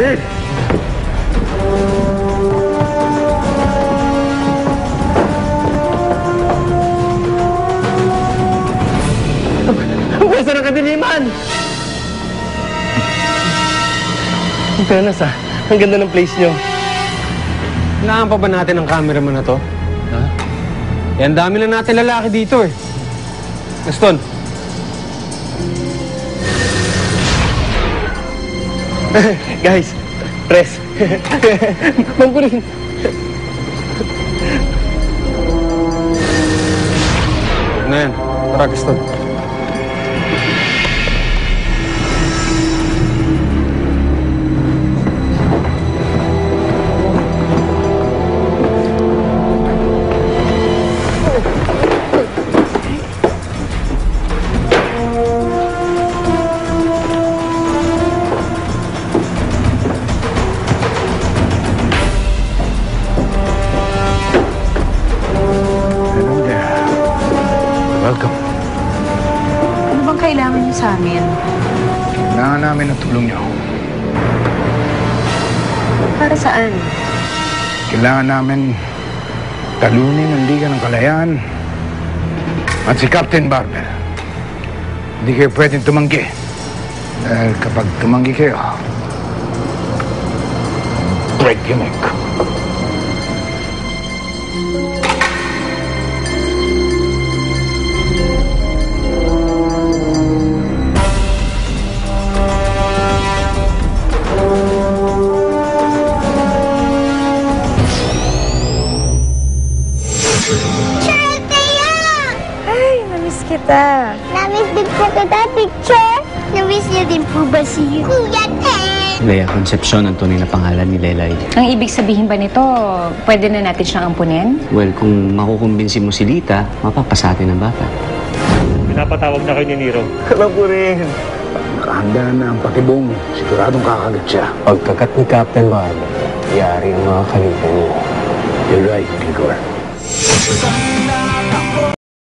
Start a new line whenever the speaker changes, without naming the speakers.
Bilis! Ang pwesto ng kadiliman! Ang fairness ang ganda ng place nyo.
Kailangan pa ba natin ang cameraman na to? Ha? Eh, ang dami na natin lalaki dito eh. Gaston.
Guys, press. Mampunin.
Ano yan? Tara, Gaston.
Welcome.
Ano bang kailangan niyo sa amin?
Kailangan namin ng tulong niyo.
Para saan?
Kailangan namin talunin ang Liga ng Kalayaan at si Captain Barbel. Hindi kayo pwedeng tumanggi. Dahil kapag tumanggi kayo, break your neck.
Kita.
Namiss din po kita, picture. Namiss niyo din po ba si Kuya Ted?
Lea Concepcion ang tunay na pangalan ni Lelay.
Ang ibig sabihin ba nito, pwede na natin siyang ampunin?
Well, kung makukumbinsi mo si Lita, mapapasa atin ang bata.
Pinapatawag na kayo ni Nero.
Alam ko rin. Nakahanda na ang patibong. Siguradong kakagat siya.
Pagkakat ni Captain Barbel, yari ang mga kalimutan niyo.
You're right, Igor.